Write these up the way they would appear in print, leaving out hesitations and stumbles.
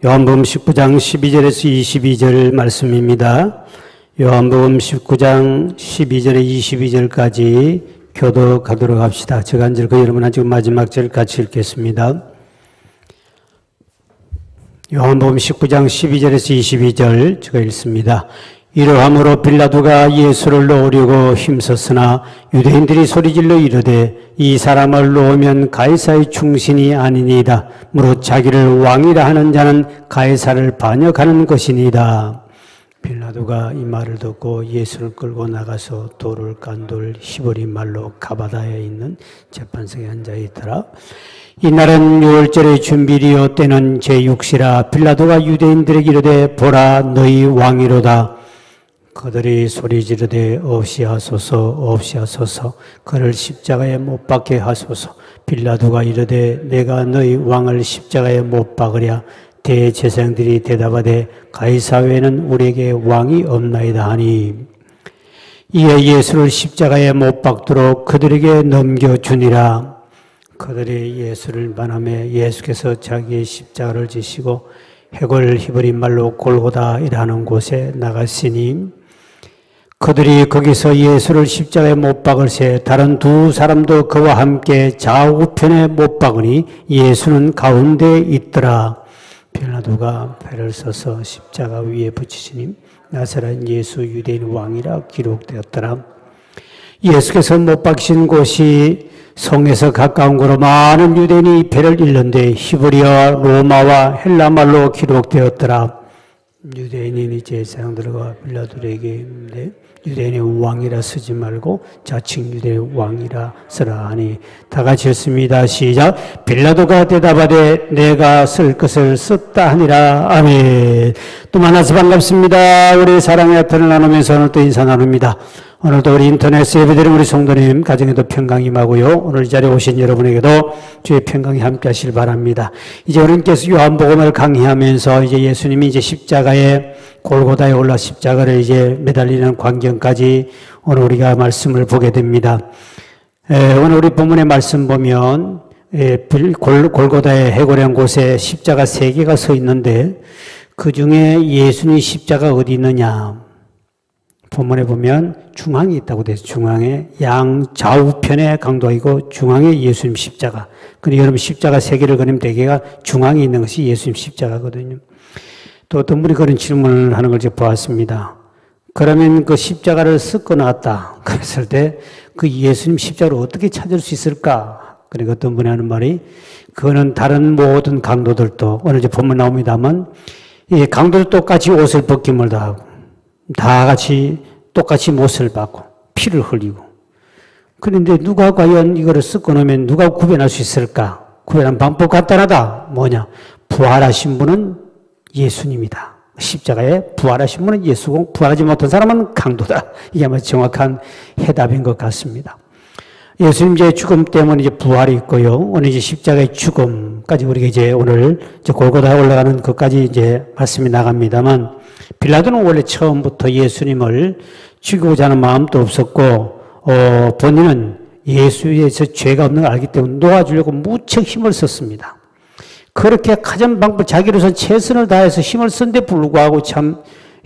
요한복음 19장 12절에서 22절 말씀입니다. 요한복음 19장 12절에 22절까지 교독하도록 합시다. 제가 한 절, 그 여러분 한 절, 마지막 절 같이 읽겠습니다. 요한복음 19장 12절에서 22절 제가 읽습니다. 이러함으로 빌라도가 예수를 놓으려고 힘썼으나 유대인들이 소리질러 이르되 이 사람을 놓으면 가이사의 충신이 아니니이다. 무릇 자기를 왕이라 하는 자는 가이사를 반역하는 것이니이다. 빌라도가 이 말을 듣고 예수를 끌고 나가서 돌을 깐 돌 히브리 말로 가바다에 있는 재판석에 앉아 있더라. 이날은 유월절의 준비리요 때는 제6시라. 빌라도가 유대인들에게 이르되 보라 너희 왕이로다. 그들이 소리 지르되 없이 하소서 없이 하소서 그를 십자가에 못 박게 하소서. 빌라도가 이르되 내가 너희 왕을 십자가에 못 박으랴. 대제사장들이 대답하되 가이사 외에는 우리에게 왕이 없나이다 하니 이에 예수를 십자가에 못 박도록 그들에게 넘겨주니라. 그들이 예수를 만하매 예수께서 자기의 십자가를 지시고 해골 히브리 말로 골고다이라는 곳에 나갔으니 그들이 거기서 예수를 십자가에 못 박을새 다른 두 사람도 그와 함께 좌우편에 못 박으니 예수는 가운데에 있더라. 빌라도가 배를 써서 십자가 위에 붙이시니 나사렛 예수 유대인 왕이라 기록되었더라. 예수께서 못 박히신 곳이 성에서 가까운 거로 많은 유대인이 배를 잃는데 히브리어, 로마와 헬라말로 기록되었더라. 유대인이 제사장들과 빌라도에게 유대인의 왕이라 쓰지 말고 자칭 유대인의 왕이라 쓰라 하니 다 같이 읽습니다. 시작. 빌라도가 대답하되 내가 쓸 것을 썼다 하니라. 아멘. 또 만나서 반갑습니다. 우리 사랑의 하트를 나누면서 오늘 또 인사 나눕니다. 오늘도 우리 인터넷 예배드리는 우리 성도님 가정에도 평강이 임하고요. 오늘 이 자리에 오신 여러분에게도 주의 평강이 함께 하시길 바랍니다. 이제 우리는 계속 요한복음을 강의하면서 이제 예수님이 이제 십자가에 골고다에 올라 십자가를 이제 매달리는 광경까지 오늘 우리가 말씀을 보게 됩니다. 오늘 우리 본문의 말씀 보면 골고다의 해골이라는 곳에 십자가 3개가 서 있는데 그 중에 예수님 십자가 어디 있느냐? 본문에 보면 중앙에 있다고 돼서 중앙에 양 좌우편에 강도가 있고 중앙에 예수님 십자가. 근데 여러분 십자가 3개를 그리면 대개가 중앙에 있는 것이 예수님 십자가거든요. 또 어떤 분이 그런 질문을 하는 걸 제가 보았습니다. 그러면 그 십자가를 섞어 놨다. 그랬을 때 그 예수님 십자가를 어떻게 찾을 수 있을까? 그러니까 어떤 분이 하는 말이 그거는 다른 모든 강도들도 오늘 이제 본문 나옵니다만 이 강도도 똑같이 옷을 벗김을 다 하고 다 같이 똑같이 못을 받고 피를 흘리고 그런데 누가 과연 이거를 섞어 놓으면 누가 구별할 수 있을까? 구별한 방법 간단하다. 뭐냐? 부활하신 분은 예수님이다. 십자가에 부활하신 분은 예수고 부활하지 못한 사람은 강도다. 이게 아마 정확한 해답인 것 같습니다. 예수님의 죽음 때문에 이제 부활이 있고요. 오늘 이제 십자가의 죽음까지 우리가 이제 오늘 이제 골고다에 올라가는 것까지 이제 말씀이 나갑니다만 빌라도는 원래 처음부터 예수님을 죽이고자 하는 마음도 없었고, 본인은 예수에서 죄가 없는 걸 알기 때문에 놓아주려고 무척 힘을 썼습니다. 그렇게 가진 방법 자기로서 최선을 다해서 힘을 쓴 데 불구하고 참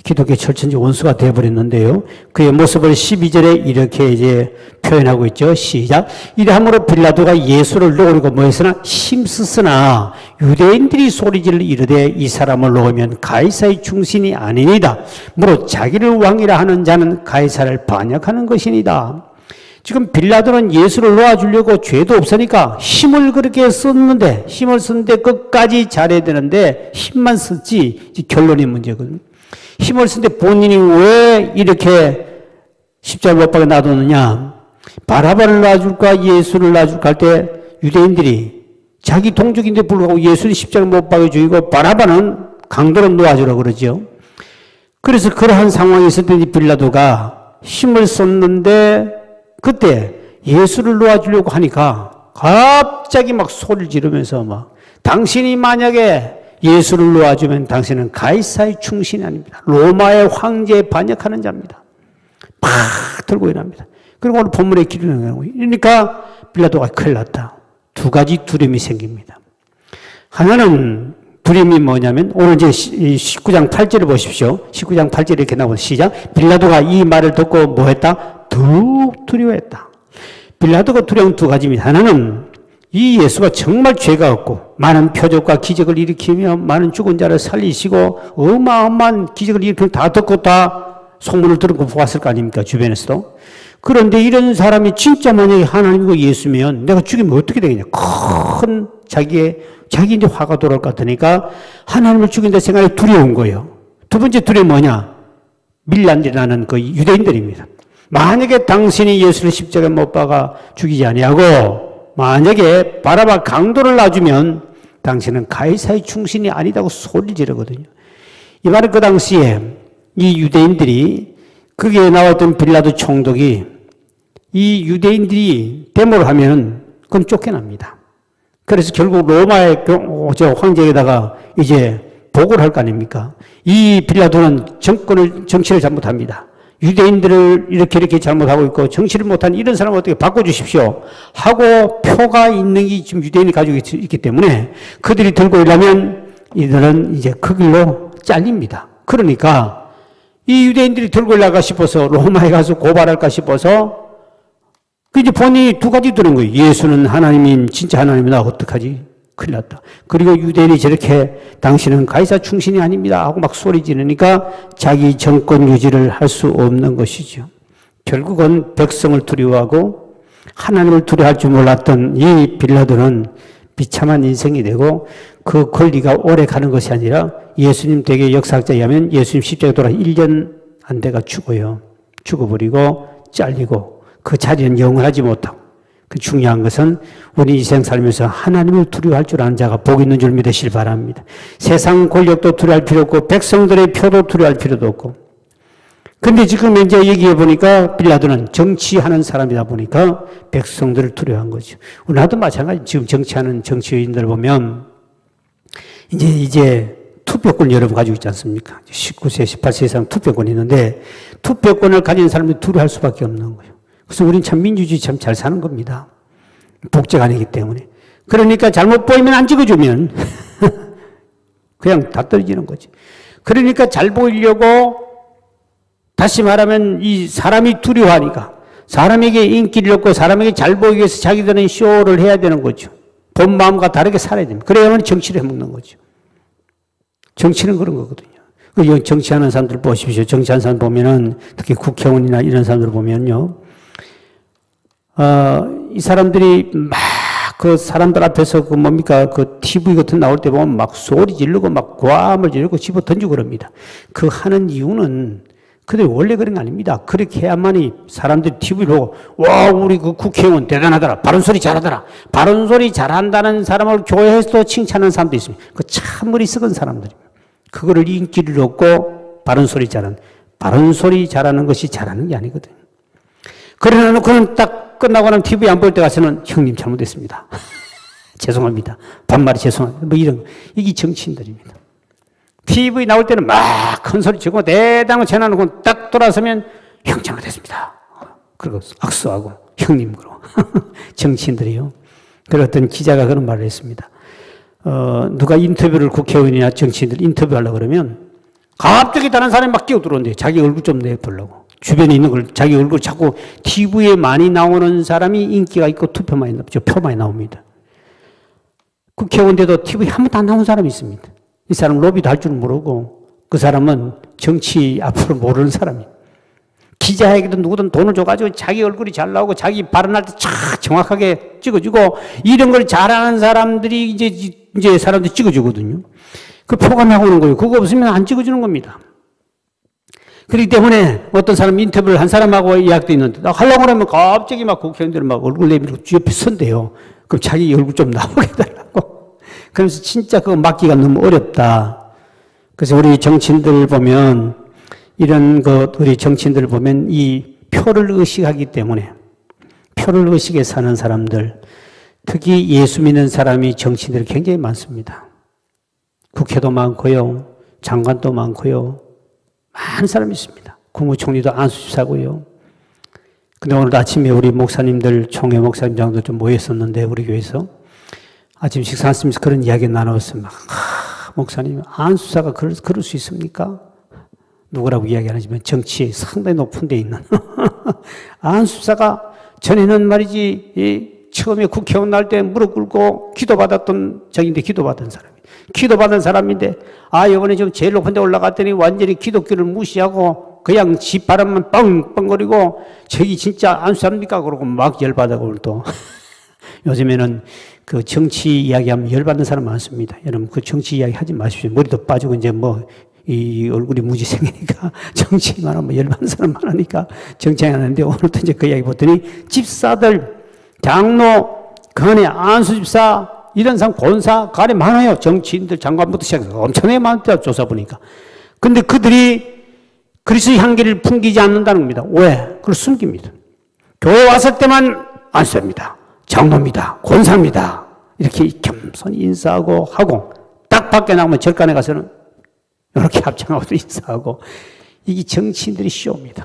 기독교 철천지 원수가 되어버렸는데요. 그의 모습을 12절에 이렇게 이제 표현하고 있죠. 시작. 이러함으로 빌라도가 예수를 놓으려고 뭐했으나 힘쓰으나 유대인들이 소리질러 이르되 이 사람을 놓으면 가이사의 충신이 아니니이다. 무릇 자기를 왕이라 하는 자는 가이사를 반역하는 것이니이다. 지금 빌라도는 예수를 놓아주려고 죄도 없으니까 힘을 그렇게 썼는데 힘을 썼는데 끝까지 잘해야 되는데 힘만 썼지 결론이 문제거든요. 힘을 쓰는데 본인이 왜 이렇게 십자가 못 박에 놔뒀느냐? 바라바를 놔줄까 예수를 놔줄까 할 때 유대인들이 자기 동족인데 불구하고 예수를 십자가 못 박에 죽이고 바라바는 강도로 놓아주라고 그러죠. 그래서 그러한 상황이 있을 때 빌라도가 힘을 썼는데 그때 예수를 놓아주려고 하니까 갑자기 막 소리를 지르면서 막 당신이 만약에 예수를 놓아주면 당신은 가이사의 충신이 아닙니다. 로마의 황제에 반역하는 자입니다. 막 들고 일어납니다. 그리고 오늘 본문에 기록하는 거예요. 그러니까 빌라도가 큰일 났다. 두 가지 두려움이 생깁니다. 하나는 두려움이 뭐냐면 오늘 이제 19장 8절을 보십시오. 19장 8절에 이렇게 나오는 시작. 빌라도가 이 말을 듣고 뭐 했다? 더욱 두려워했다. 빌라도가 두려운 두 가지입니다. 하나는 이 예수가 정말 죄가 없고 많은 표적과 기적을 일으키며 많은 죽은 자를 살리시고 어마어마한 기적을 일으키면 다 듣고 다 소문을 들은 보았을 거 아닙니까? 주변에서도. 그런데 이런 사람이 진짜 만약에 하나님이고 예수면 내가 죽이면 어떻게 되겠냐? 큰 자기 이제 화가 돌아올 것 같으니까 하나님을 죽인다 생각이 두려운 거예요. 두 번째 두려움이 뭐냐? 밀란이라는 그 유대인들입니다. 만약에 당신이 예수를 십자가에 못 박아 죽이지 아니하고 만약에 바라바 강도를 놔주면 당신은 가이사의 충신이 아니다고 소리를 지르거든요. 이 말은 그 당시에 이 유대인들이 거기에 나왔던 빌라도 총독이 이 유대인들이 데모를 하면 그건 쫓겨납니다. 그래서 결국 로마의 황제에다가 이제 보고를 할 거 아닙니까? 이 빌라도는 정치를 잘못합니다. 유대인들을 이렇게 잘못하고 있고 정치를 못한 이런 사람을 어떻게 바꿔주십시오 하고 표가 있는 게 지금 유대인이 가지고 있기 때문에 그들이 들고 이러면 이들은 이제 그 길로 잘립니다. 그러니까 이 유대인들이 들고 일날까 싶어서 로마에 가서 고발할까 싶어서 그 이제 본인이 두 가지 들은 거예요. 예수는 하나님인 진짜 하나님이다. 어떡하지? 큰일 났다. 그리고 유대인이 저렇게 당신은 가이사 충신이 아닙니다 하고 막 소리 지르니까 자기 정권 유지를 할 수 없는 것이죠. 결국은 백성을 두려워하고 하나님을 두려워할 줄 몰랐던 이 빌라도는 비참한 인생이 되고 그 권리가 오래 가는 것이 아니라 예수님 되게 역사학자에 의하면 예수님 십자가에 돌아 1년 안 돼가 죽어요. 죽어버리고 잘리고 그 자리는 영원하지 못하고 그 중요한 것은 우리 인생 살면서 하나님을 두려워할 줄 아는 자가 복 있는 줄 믿으시길 바랍니다. 세상 권력도 두려워할 필요 없고 백성들의 표도 두려워할 필요도 없고 근데 지금 이제 얘기해 보니까 빌라도는 정치하는 사람이다 보니까 백성들을 두려워한 거죠. 우리나라도 마찬가지. 지금 정치하는 정치인들 보면 이제 투표권 여러분 가지고 있지 않습니까? 19세, 18세 이상 투표권이 있는데 투표권을 가진 사람이 두려워할 수밖에 없는 거예요. 그래서 우린 참 민주주의 참 잘 사는 겁니다. 복제가 아니기 때문에. 그러니까 잘못 보이면 안 찍어주면 그냥 다 떨어지는 거지. 그러니까 잘 보이려고 다시 말하면 이 사람이 두려워하니까 사람에게 인기를 얻고 사람에게 잘 보이기 위해서 자기들은 쇼를 해야 되는 거죠. 본 마음과 다르게 살아야 됩니다. 그래야만 정치를 해먹는 거죠. 정치는 그런 거거든요. 정치하는 사람들 보십시오. 정치하는 사람 보면은 특히 국회의원이나 이런 사람들 보면요. 이 사람들이 막 그 사람들 앞에서 그 TV 같은 나올 때 보면 막 소리 지르고 막 고함을 지르고 집어 던지고 그럽니다. 그 하는 이유는 그들이 원래 그런 거 아닙니다. 그렇게 해야만이 사람들이 TV를 보고 와 우리 그 국회의원 대단하더라. 바른 소리 잘하더라. 바른 소리 잘한다는 사람을 교회에서도 칭찬하는 사람도 있습니다. 그 참머리 썩은 사람들입니다. 그거를 인기를 얻고 바른 소리 잘하는 것이 잘하는 게 아니거든요. 그래 놓고는 딱 끝나고 나면 TV 안 볼 때 가서는 형님 잘못했습니다. 죄송합니다. 반말이 죄송합니다. 뭐 이런 이게 정치인들입니다. TV 나올 때는 막 큰 소리 치고 대담을 전화놓고 딱 돌아서면 형 잘못했습니다. 그리고 악수하고 형님 그러고 정치인들이요. 그리고 어떤 기자가 그런 말을 했습니다. 누가 인터뷰를 국회의원이나 정치인들 인터뷰하려고 그러면 갑자기 다른 사람이 막 끼어들어온대요. 자기 얼굴 좀 내보려고. 주변에 있는 걸 자기 얼굴 자꾸 TV에 많이 나오는 사람이 인기가 있고 투표 많이 나오죠. 표 많이 나옵니다. 국회의원인데도 TV에 한 번도 안 나온 사람이 있습니다. 이 사람은 로비도 할 줄 모르고 그 사람은 정치 앞으로 모르는 사람이에요. 기자에게도 누구든 돈을 줘가지고 자기 얼굴이 잘 나오고 자기 발언할 때 착 정확하게 찍어주고 이런 걸 잘하는 사람들이 이제 사람들이 찍어주거든요. 그 표가 나오는 거예요. 그거 없으면 안 찍어주는 겁니다. 그렇기 때문에 어떤 사람 인터뷰를 한 사람하고 예약돼 있는데 하려고 하면 갑자기 막 국회의원들 막 얼굴 내밀고 옆에 선대요. 그럼 자기 얼굴 좀 나오게 해달라고. 그래서 진짜 그거 막기가 너무 어렵다. 그래서 우리 정치인들 보면 이런 우리 정치인들 보면 이 표를 의식하기 때문에 표를 의식해 사는 사람들 특히 예수 믿는 사람이 정치인들이 굉장히 많습니다. 국회도 많고요. 장관도 많고요. 많은 사람이 있습니다. 국무총리도 안수집사고요. 근데 오늘 아침에 우리 목사님들, 총회 목사님장도 좀 모였었는데, 우리 교회에서. 아침 식사하면서 그런 이야기 나눴어요. 목사님, 안수사가 그럴 수 있습니까? 누구라고 이야기 안 하지만 정치에 상당히 높은 데 있는 안수사가 전에는 말이지 처음에 국회의원 날 때 무릎 꿇고 기도받았던 적인데 기도받은 사람인데 이번에 좀 제일 높은 데 올라갔더니 완전히 기독교를 무시하고 그냥 집 바람만 뻥뻥거리고 저기 진짜 안수사입니까? 그러고 막 열받아고 또 요즘에는 그 정치 이야기하면 열받는 사람 많습니다. 여러분 그 정치 이야기 하지 마십시오. 머리도 빠지고 이제 이 얼굴이 무지생이니까 정치만 하면 열받는 사람 많으니까 정치 안 하는데 오늘도 이제 그 이야기 보더니 집사들, 장로, 간에 안수집사, 이런 사람, 권사, 간에 많아요. 정치인들, 장관부터 시작해서 엄청나게 많다, 조사 보니까. 근데 그들이 그리스도의 향기를 풍기지 않는다는 겁니다. 왜? 그걸 숨깁니다. 교회 왔을 때만 안수입니다. 장로입니다. 권사입니다. 이렇게 겸손히 인사하고 하고 딱 밖에 나가면 절간에 가서는 이렇게 합창하고 인사하고 이게 정치인들이 쇼입니다.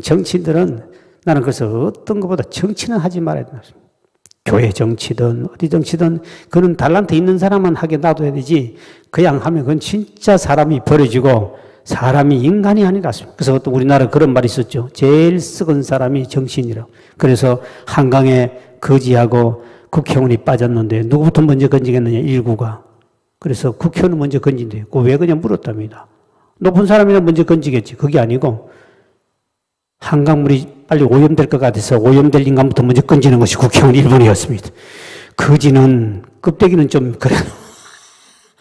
정치인들은 나는 그래서 어떤 것보다 정치는 하지 말아야 된다. 교회 정치든 어디 정치든 그런 달란트 있는 사람만 하게 놔둬야 되지 그냥 하면 그건 진짜 사람이 버려지고 사람이 인간이 아니다. 그래서 또 우리나라 그런 말이 있었죠. 제일 썩은 사람이 정치인이라고. 그래서 한강에 거지하고 국회의원이 빠졌는데 누구부터 먼저 건지겠느냐 일구가. 그래서 국회의원은 먼저 건진대요. 그거 왜 그냥 물었답니다. 높은 사람이나 먼저 건지겠지. 그게 아니고 한강물이 빨리 오염될 것 같아서 오염될 인간부터 먼저 건지는 것이 국회의원 1번이었습니다. 거지는 껍데기는 좀 그래도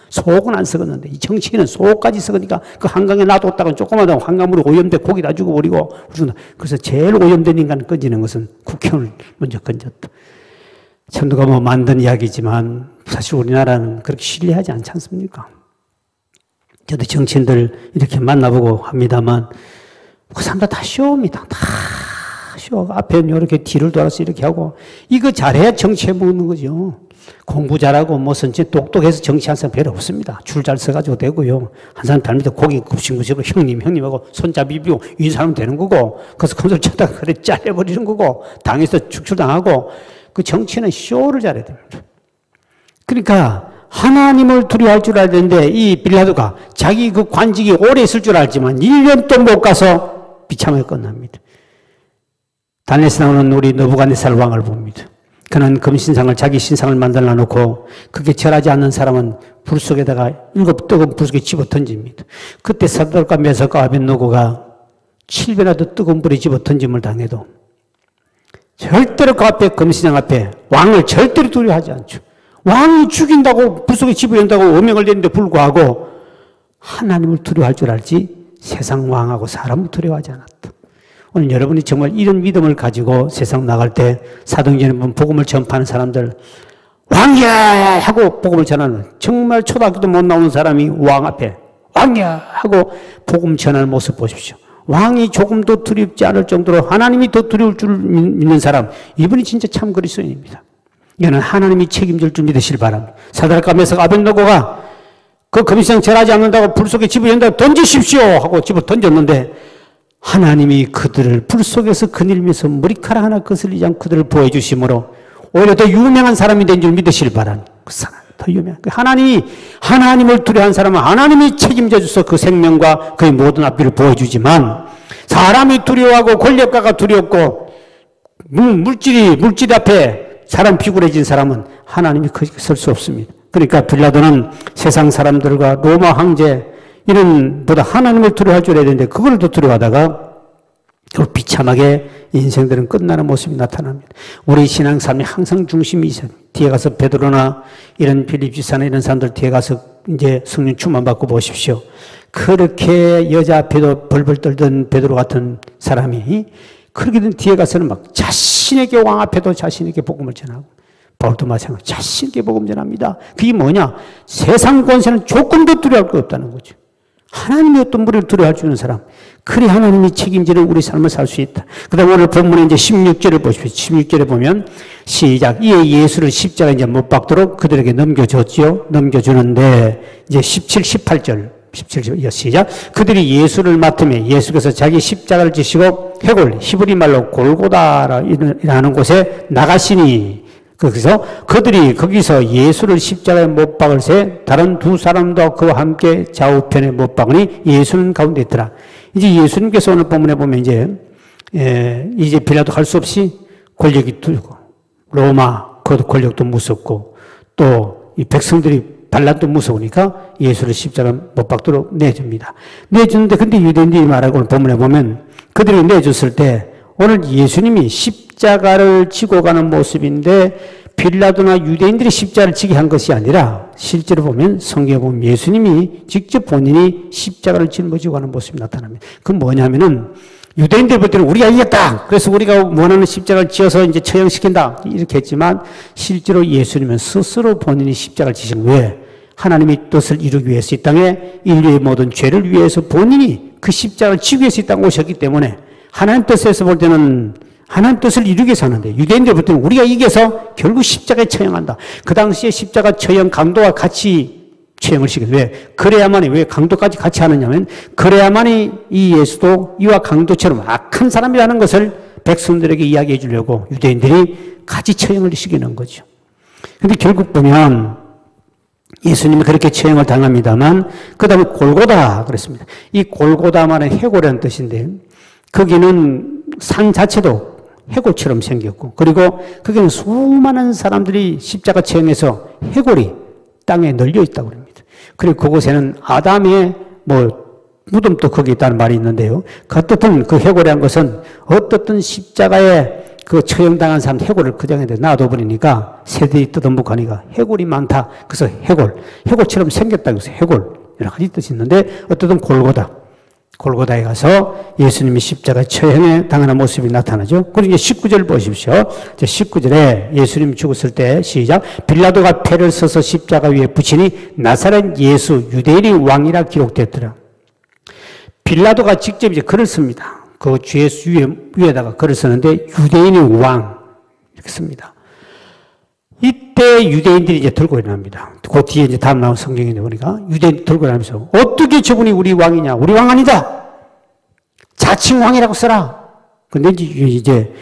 속은 안 썩었는데 이 정치인은 속까지 썩으니까 그 한강에 놔뒀다가 조그마한 한강물이 오염돼 고기 다 죽어버리고 그래서 제일 오염된 인간을 건지는 것은 국회의원을 먼저 건졌다. 참 누가 만든 이야기지만 사실 우리나라는 그렇게 신뢰하지 않지 않습니까? 저도 정치인들 이렇게 만나보고 합니다만 그 사람들 다 쇼입니다. 다 쇼. 앞에는 이렇게 뒤를 돌아서 이렇게 하고 이거 잘해야 정치해 먹는 거죠. 공부 잘하고 무슨 똑똑해서 정치하는 사람 별로 없습니다. 줄 잘 서가지고 되고요. 한 사람 닮은데 고기 굽신굽신으로 형님하고 손잡이 비고 이 사람 되는 거고 그래서 콘솔 쳐다가 그래 잘려버리는 거고 당에서 축출당하고 그 정치는 쇼를 잘해야 됩니다. 그러니까 하나님을 두려워할 줄 알았는데 이 빌라도가 자기 그 관직이 오래 있을 줄 알지만 1년도 못 가서 비참하게 끝납니다. 다니엘서 나오는 우리 느부갓네살 왕을 봅니다. 그는 금신상을 자기 신상을 만들어 놓고 그게 절하지 않는 사람은 불 속에다가 7 뜨거운 불 속에 집어 던집니다. 그때 사드락과 메삭과 아벳느고가 7배나 더 뜨거운 불에 집어 던짐을 당해도 절대로 그 앞에 금신상 앞에 왕을 절대로 두려워하지 않죠. 왕이 죽인다고 불 속에 집어연다고 어명을 내는데 불구하고 하나님을 두려워할 줄 알지 세상 왕하고 사람을 두려워하지 않았다. 오늘 여러분이 정말 이런 믿음을 가지고 세상 나갈 때 사도행전에 보면 복음을 전파하는 사람들 왕이야 하고 복음을 전하는 정말 초등학교도 못 나오는 사람이 왕 앞에 왕이야 하고 복음 전하는 모습 보십시오. 왕이 조금도 두렵지 않을 정도로 하나님이 더 두려울 줄 믿는 사람 이분이 진짜 참 그리스도인입니다. 이거는 하나님이 책임질 줄 믿으시길 바랍니다. 사드락과 메삭 아벳느고가 그 금신상 절하지 않는다고 불 속에 집어 연다고 던지십시오 하고 집어 던졌는데 하나님이 그들을 불 속에서 그늘면서 머리카락 하나 거슬리지 않고 그들을 보호해 주심으로 오히려 더 유명한 사람이 된 줄 믿으시길 바랍니다. 그 사람 더 유명한 하나님을 두려워하는 사람은 하나님이 책임져 주서 그 생명과 그의 모든 앞뒤를 보호해 주지만 사람이 두려워하고 권력가가 두렵고 물질이 앞에 사람 비굴해진 사람은 하나님이 설 수 없습니다. 그러니까 빌라도는 세상 사람들과 로마 황제 이런 보다 하나님을 두려워할 줄 알아야 되는데 그걸 더 두려워하다가 비참하게 인생들은 끝나는 모습이 나타납니다. 우리 신앙 삶이 항상 중심이 있어요. 뒤에 가서 베드로나 이런 빌립 지사나 이런 사람들 뒤에 가서 이제 성령 충만 받고 보십시오. 그렇게 여자 앞에도 벌벌 떨던 베드로 같은 사람이 그렇게 된 뒤에 가서는 막 자신에게 왕 앞에도 자신에게 복음을 전하고 바울도 마찬가지로 자신에게 복음 전합니다. 그게 뭐냐? 세상 권세는 조금도 두려워할 것 없다는 거죠. 하나님이 어떤 분을 두려워할 수 있는 사람. 그리 하나님이 책임지는 우리 삶을 살 수 있다. 그 다음에 오늘 본문에 이제 16절을 보십시오. 16절에 보면 시작. 이에 예수를 십자가에 이제 못 박도록 그들에게 넘겨줬지요. 넘겨주는데 이제 17, 18절. 17절 시작. 그들이 예수를 맡으며 예수께서 자기 십자가를 지시고 해골 히브리 말로 골고다라는 곳에 나가시니 그래서 그들이 거기서 예수를 십자가에 못 박을 새 다른 두 사람도 그와 함께 좌우편에 못 박으니 예수는 가운데 있더라. 이제 예수님께서 오늘 본문에 보면 이제 빌라도 할 수 없이 권력이 들고 로마 그 권력도 무섭고 또 이 백성들이 반란도 무서우니까 예수를 십자가 못 박도록 내줍니다. 내주는데 근데 유대인들이 말하고 오늘 본문에 보면 그들이 내줬을 때 오늘 예수님이 십자가를 지고 가는 모습인데 빌라도나 유대인들이 십자가를 지게 한 것이 아니라 실제로 보면 성경에 보면 예수님이 직접 본인이 십자가를 짊어지고 가는 모습이 나타납니다. 그건 뭐냐면은 유대인들 볼 때는 우리가 이겼다. 그래서 우리가 원하는 십자가를 지어서 이제 처형시킨다. 이렇게 했지만 실제로 예수님은 스스로 본인이 십자가를 지신 왜? 하나님의 뜻을 이루기 위해서 이 땅에 인류의 모든 죄를 위해서 본인이 그 십자가를 지기 위해서 이 땅에 오셨기 때문에 하나님 뜻에서 볼 때는 하나님 뜻을 이루기 위해서 하는데 유대인들 볼 때는 우리가 이겨서 결국 십자가에 처형한다. 그 당시에 십자가 처형 강도와 같이 처형을 시켰어요. 왜? 그래야만이, 왜 강도까지 같이 하느냐면, 그래야만이 이 예수도 이와 강도처럼 악한 사람이라는 것을 백성들에게 이야기해 주려고 유대인들이 같이 처형을 시키는 거죠. 근데 결국 보면 예수님이 그렇게 처형을 당합니다만, 그 다음에 골고다 그랬습니다. 이 골고다만은 해골이라는 뜻인데, 거기는 산 자체도 해골처럼 생겼고, 그리고 거기는 수많은 사람들이 십자가 처형해서 해골이 땅에 널려 있다고 합니다. 그리고 그곳에는 아담의 무덤도 거기 있다는 말이 있는데요. 어떻든 그 해골이라는 것은 어떻든 십자가에 그 처형당한 사람 해골을 그 장에 놔둬버리니까 새들이 뜯어먹고 하니까 해골이 많다. 그래서 해골처럼 생겼다고 해서 해골. 여러 가지 뜻이 있는데 어떻든 골고다에 가서 예수님이 십자가 처형에 당하는 모습이 나타나죠. 그리고 이제 19절 보십시오. 19절에 예수님이 죽었을 때 시작. 빌라도가 패를 써서 십자가 위에 붙이니 나사렛 예수 유대인의 왕이라 기록됐더라. 빌라도가 직접 이제 글을 씁니다. 그 예수 위에다가 글을 쓰는데 유대인의 왕 이렇게 씁니다. 이때 유대인들이 이제 들고 일어납니다. 그 뒤에 이제 다음 나온 성경에 보니까 유대인들이 들고 일어나면서 어떻게 저분이 우리 왕이냐? 우리 왕 아니다! 자칭 왕이라고 써라! 근데 이제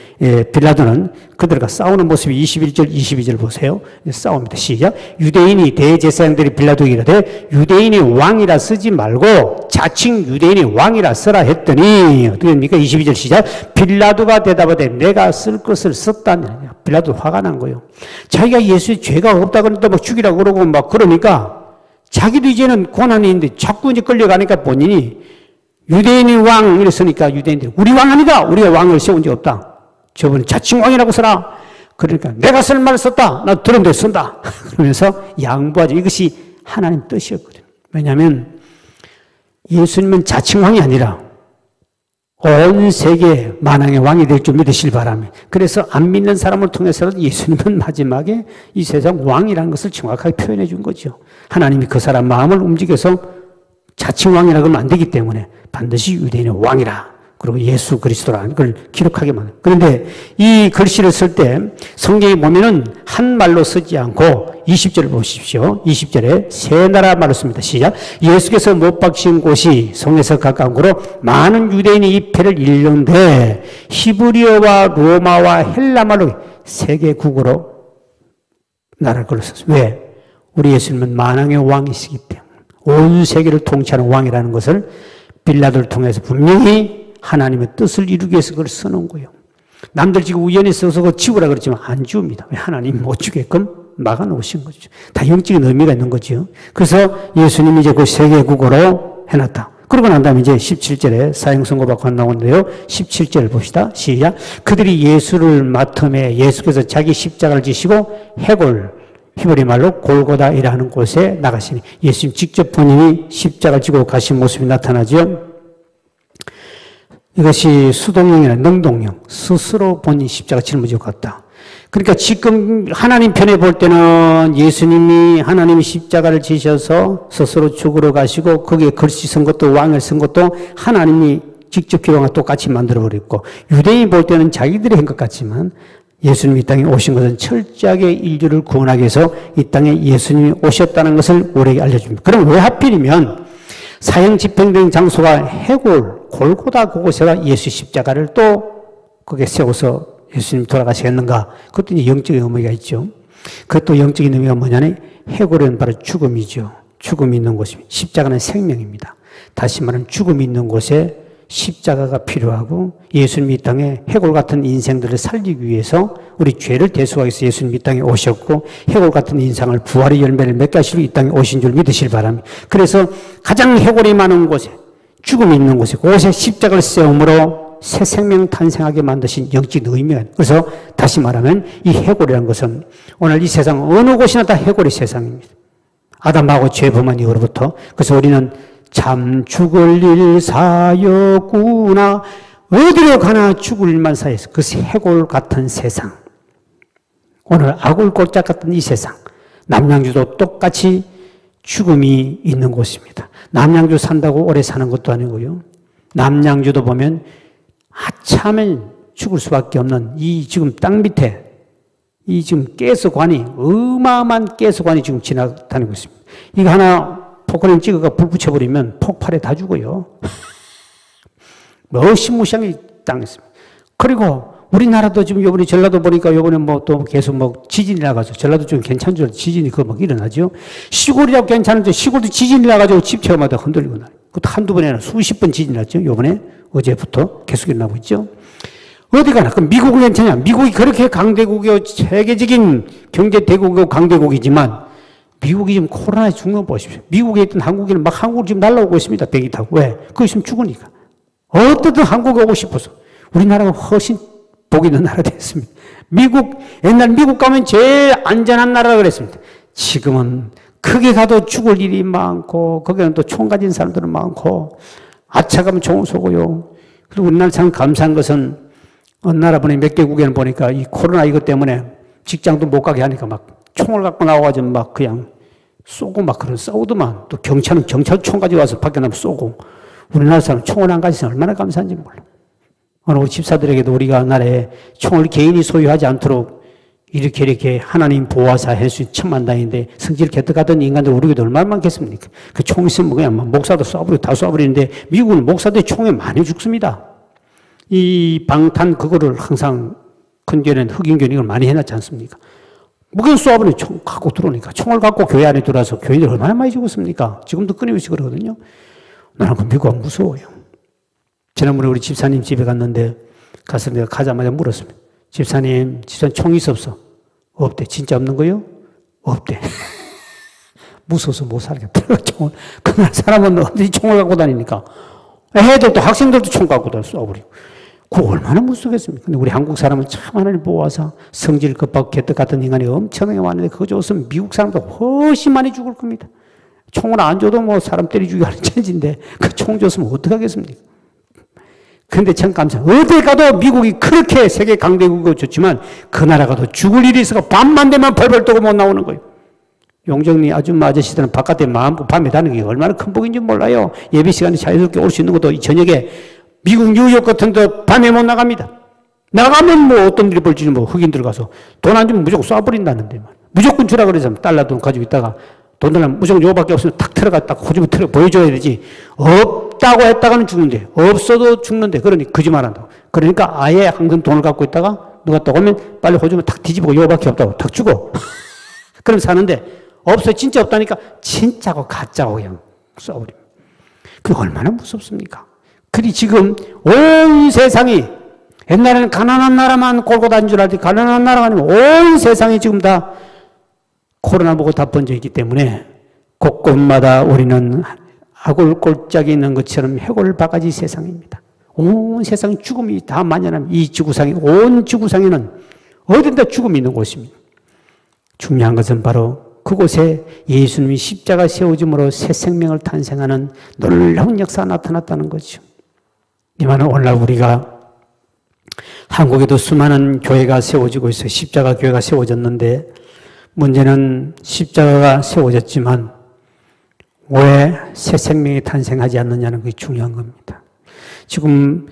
빌라도는 그들과 싸우는 모습이 21절, 22절 보세요. 싸웁니다. 시작. 유대인이 대제사장들이 빌라도에게 이르되 유대인이 왕이라 쓰지 말고 자칭 유대인이 왕이라 써라 했더니 어떻게 됩니까? 22절 시작. 빌라도가 대답하되 내가 쓸 것을 썼다느냐. 빌라도 화가 난 거예요. 자기가 예수의 죄가 없다 그러는데 막 죽이라고 그러고 막 그러니까 자기도 이제는 고난이 있는데 자꾸 이제 끌려가니까 본인이 유대인이 왕 이랬으니까 유대인들이 우리 왕 아니다. 우리가 왕을 세운 적 없다. 저분은 자칭 왕이라고 써라. 그러니까 내가 쓸 말을 썼다. 나 들은 데 쓴다. 그러면서 양보하죠. 이것이 하나님 뜻이었거든요. 왜냐하면 예수님은 자칭 왕이 아니라 온 세계 만왕의 왕이 될 줄 믿으실 바람에 그래서 안 믿는 사람을 통해서라도 예수님은 마지막에 이 세상 왕이라는 것을 정확하게 표현해 준 거죠. 하나님이 그 사람 마음을 움직여서 자칭 왕이라고 하면 안 되기 때문에 반드시 유대인의 왕이라 그리고 예수 그리스도라는 걸 기록하게 만든. 그런데 이 글씨를 쓸 때 성경에 보면은 한 말로 쓰지 않고 20절을 보십시오. 20절에 세 나라 말로 씁니다. 시작. 예수께서 못 박힌 곳이 성에서 가까운 곳으로 많은 유대인이 이 패를 읽는데 히브리어와 로마와 헬라 말로 세계 국어로 나라를 걸었어요. 왜? 우리 예수님은 만왕의 왕이시기 때문에 온 세계를 통치하는 왕이라는 것을 빌라도를 통해서 분명히 하나님의 뜻을 이루기 위해서 그걸 써놓은 거예요. 남들 지금 우연히 써서 그거 지우라 그랬지만 안 지웁니다. 왜? 하나님이 못 주게끔 막아놓으신 거죠. 다 영적인 의미가 있는 거죠. 그래서 예수님이 이제 그 세계국어로 해놨다. 그러고 난 다음에 이제 17절에 사형선고받고 나오는데요. 17절을 봅시다. 시작. 그들이 예수를 맡음에 예수께서 자기 십자가를 지시고 해골, 히브리 말로 골고다이라 하는 곳에 나가시니 예수님 직접 본인이 십자가를 지고 가신 모습이 나타나죠. 이것이 수동형이나 능동형, 스스로 본인 십자가 짊어지고 갔다. 그러니까 지금 하나님 편에 볼 때는 예수님이 하나님이 십자가를 지셔서 스스로 죽으러 가시고 거기에 글씨 쓴 것도 왕을 쓴 것도 하나님이 직접 기록한 똑같이 만들어버렸고 유대인이 볼 때는 자기들이 한 것 같지만 예수님이 이 땅에 오신 것은 철저하게 인류를 구원하기 위해서 이 땅에 예수님이 오셨다는 것을 우리에게 알려줍니다. 그럼 왜 하필이면 사형 집행된 장소가 해골, 골고다 그곳에다 예수 십자가를 또 거기에 세워서 예수님 돌아가시겠는가? 그것도 이제 영적인 의미가 있죠. 그것도 영적인 의미가 뭐냐면 해골은 바로 죽음이죠. 죽음이 있는 곳입니다. 십자가는 생명입니다. 다시 말하면 죽음이 있는 곳에 십자가가 필요하고 예수님이 이 땅에 해골 같은 인생들을 살리기 위해서 우리 죄를 대속하기 위해서 예수님이 이 땅에 오셨고 해골 같은 인생을 부활의 열매를 맺게 하시고 이 땅에 오신 줄 믿으시길 바랍니다. 그래서 가장 해골이 많은 곳에 죽음이 있는 곳에 그곳에 십자가를 세움으로 새 생명 탄생하게 만드신 영적인 의미가 있습니다. 그래서 다시 말하면 이 해골이라는 것은 오늘 이 세상 어느 곳이나 다 해골의 세상입니다. 아담하고 죄 범한 이후로부터. 그래서 우리는 참 죽을 일 사였구나. 어디로 가나 죽을 일만 사였어. 그 해골 같은 세상. 오늘 아굴골짝 같은 이 세상. 남양주도 똑같이 죽음이 있는 곳입니다. 남양주 산다고 오래 사는 것도 아니고요. 남양주도 보면 하찮으면 죽을 수밖에 없는 이 지금 땅 밑에 이 지금 가스관이 어마어마한 가스관이 지금 지나다니고 있습니다. 이거 하나 포크레인 찍어가 불 붙여버리면 폭발에 다 죽어요. 무시무시하게 당했습니다. 그리고 우리나라도 지금 요번에 전라도 보니까 요번에 뭐 또 계속 뭐 지진이 나가지고 전라도 좀 괜찮은 줄 알았는데 지진이 그거 막 일어나죠. 시골이라고 괜찮은데 시골도 지진이 나가지고 집처마다 흔들리고 나요. 그것도 한두 번이 아니라 수십 번 지진이 났죠. 요번에 어제부터 계속 일어나고 있죠. 어디 가나? 그럼 미국은 괜찮냐? 미국이 그렇게 강대국이요. 세계적인 경제 대국이고 강대국이지만 미국이 지금 코로나에 죽는 거 보십시오. 미국에 있던 한국인은 막 한국으로 지금 날라오고 있습니다. 비행기 타고. 왜? 거기 있으면 죽으니까. 어떻든 한국에 오고 싶어서. 우리나라가 훨씬 복 있는 나라 됐습니다. 옛날 미국 가면 제일 안전한 나라라 그랬습니다. 지금은 거기 가도 죽을 일이 많고, 거기는 또 총 가진 사람들은 많고, 아차가면 총을 쏘고요. 그리고 우리나라 참 감사한 것은 어느 나라 보니 몇 개국에는 보니까 이 코로나 이것 때문에 직장도 못 가게 하니까 막 총을 갖고 나와가지고 막 그냥 쏘고 막 그런 싸우더만 또 경찰은 경찰총 가지고 와서 밖에 나면 쏘고 우리나라 사람 총을 안 가지서 얼마나 감사한지 몰라. 오늘 우리 집사들에게도 우리가 나라에 총을 개인이 소유하지 않도록 이렇게 하나님 보호하사 할 수 있는 천만다인데 성질 개떡하던 인간들 우리에게도 얼마나 많겠습니까? 그 총 있으면 그냥 목사도 쏴버리고 다 쏴버리는데 미국은 목사들이 총에 많이 죽습니다. 이 방탄 그거를 항상 큰 교회는 흑인교회는 이걸 많이 해놨지 않습니까? 무게 쏘아버리면 총 갖고 들어오니까 총을 갖고 교회 안에 들어와서 교인들 얼마나 많이 죽었습니까? 지금도 끊임없이 그러거든요. 나는 그 미국은 무서워요. 지난번에 우리 집사님 집에 갔는데 가서 내가 가자마자 물었습니다. 집사님 총 있어 없어? 없대. 진짜 없는 거요? 없대. 무서워서 못 살겠다. 총을. 그날 사람은 어디 총을 갖고 다니니까. 애들도 학생들도 총 갖고 다 쏴버리고. 그거 얼마나 무섭겠습니까? 근데 우리 한국 사람은 참 하나님 보호하사 성질 급하고 개떡 같은 인간이 엄청나게 많은데 그거 줬으면 미국 사람도 훨씬 많이 죽을 겁니다. 총을 안 줘도 뭐 사람 때려 죽이고 하는 천지인데 그 총 줬으면 어떡하겠습니까? 그런데 참 감사해요. 어디 가도 미국이 그렇게 세계 강대국이고 좋지만 그 나라 가도 죽을 일이 있어서 밤만 되면 벌벌 떠고 못 나오는 거예요. 용정리 아줌마 아저씨들은 바깥에 마음껏 밤에 다니는 게 얼마나 큰 복인지 몰라요. 예배 시간에 자유롭게 올 수 있는 것도 이 저녁에 미국 뉴욕 같은 데 밤에 못 나갑니다. 나가면 뭐 어떤 일이 벌지 뭐 흑인들 가서 돈 안 주면 무조건 쏴버린다는데 무조건 주라 그래서 달러 돈 가지고 있다가 돈 달라면 무조건 요거밖에 없으면 탁 들어갔다 고집을 틀어 보여줘야 되지. 없다고 했다가는 죽는데 없어도 죽는데 그러니 거짓말 한다고. 그러니까 아예 항상 돈을 갖고 있다가 누가 또 오면 빨리 호주면 탁 뒤집고 요거밖에 없다고 탁 주고 그럼 사는데 없어 진짜 없다니까 진짜고 가짜고 그냥 쏴버립니다. 그게 얼마나 무섭습니까? 그리 지금 온 세상이 옛날에는 가난한 나라만 골고 다닌 줄 알았더니 가난한 나라가 아니고 온 세상이 지금 다 코로나 보고 다 번져 있기 때문에 곳곳마다 우리는 아굴골짜기 있는 것처럼 해골 바가지 세상입니다. 온 세상 죽음이 다 만연합니다. 이 지구상에 온 지구상에는 어딘가 죽음이 있는 곳입니다. 중요한 것은 바로 그곳에 예수님이 십자가 세워짐으로 새 생명을 탄생하는 놀라운 역사가 나타났다는 거죠. 이 말은 오늘날 우리가 한국에도 수많은 교회가 세워지고 있어요. 십자가 교회가 세워졌는데 문제는 십자가가 세워졌지만 왜 새 생명이 탄생하지 않느냐는 것이 중요한 겁니다. 지금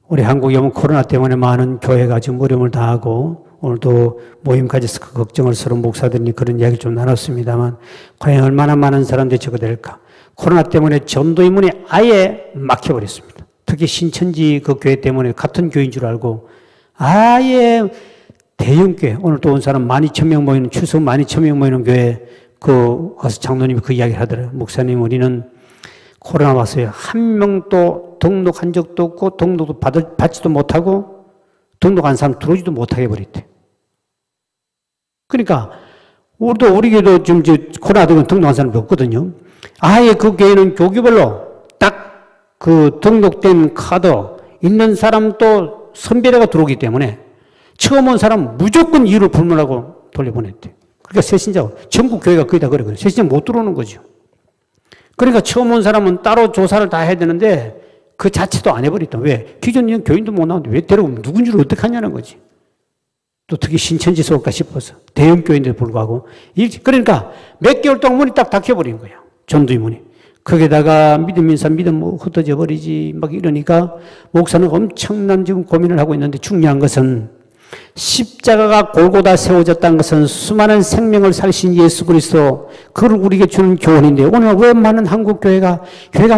우리 한국에 오면 코로나 때문에 많은 교회가 지금 어려움을 당하고 오늘도 모임 가져서 그 걱정을 서로 목사들이 그런 이야기를 좀 나눴습니다만 과연 얼마나 많은 사람들이 저거 될까. 코로나 때문에 전도의 문이 아예 막혀버렸습니다. 특히 신천지 그 교회 때문에 같은 교회인 줄 알고 아예 대형교회, 오늘 또 온 사람 12,000명 모이는, 추석 12,000명 모이는 교회, 와서 장로님이 그 이야기를 하더라고요. 목사님, 우리는 코로나 왔어요. 한 명도 등록한 적도 없고, 등록도 받지도 못하고, 등록한 사람 들어오지도 못하게 해버렸대. 그러니까, 우리 교회도 지금 코로나 때문에 등록한 사람이 없거든요. 아예 그 교회는 교기별로 딱 그 등록된 카드 있는 사람도 선별해가 들어오기 때문에 처음 온 사람 무조건 이유를 불문하고 돌려보냈대. 그러니까 새신자, 전국 교회가 거의 다 그래. 새신자 못 들어오는 거죠. 그러니까 처음 온 사람은 따로 조사를 다 해야 되는데 그 자체도 안 해버렸다. 왜? 기존 교인도 못 나오는데 왜 데려오면 누군지를 어떻게 하냐는 거지. 또 특히 신천지 속을까 싶어서. 대형 교인데도 불구하고. 그러니까 몇 개월 동안 문이 딱 닫혀버린 거야. 전두의 문이. 거기다가 믿음 인사 믿음 뭐 흩어져 버리지 막 이러니까 목사는 엄청난 지금 고민을 하고 있는데 중요한 것은 십자가가 골고다 세워졌다는 것은 수많은 생명을 살리신 예수 그리스도 그를 우리에게 주는 교훈인데 오늘 왜 많은 한국 교회가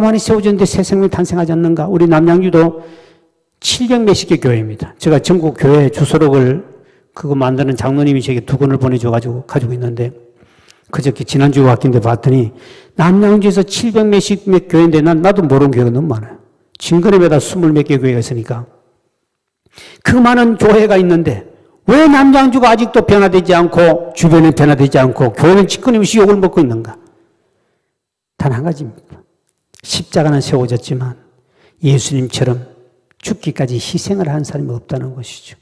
많이 세워졌는데 새 생명이 탄생하지 않는가? 우리 남양주도 700 몇십 개 교회입니다. 제가 전국 교회 주소록을 그거 만드는 장로님이 제게 2권을 보내줘가지고 가지고 있는데 그저께 지난주에 왔긴데 봤더니 남양주에서 700 몇십 몇 교회인데 나도 모르는 교회가 너무 많아요. 진건에마다 20 몇 개 교회가 있으니까 그 많은 교회가 있는데 왜 남양주가 아직도 변화되지 않고 주변은 변화되지 않고 교회는 짓거리없이 욕을 먹고 있는가? 단 한 가지입니다. 십자가는 세워졌지만 예수님처럼 죽기까지 희생을 한 사람이 없다는 것이죠.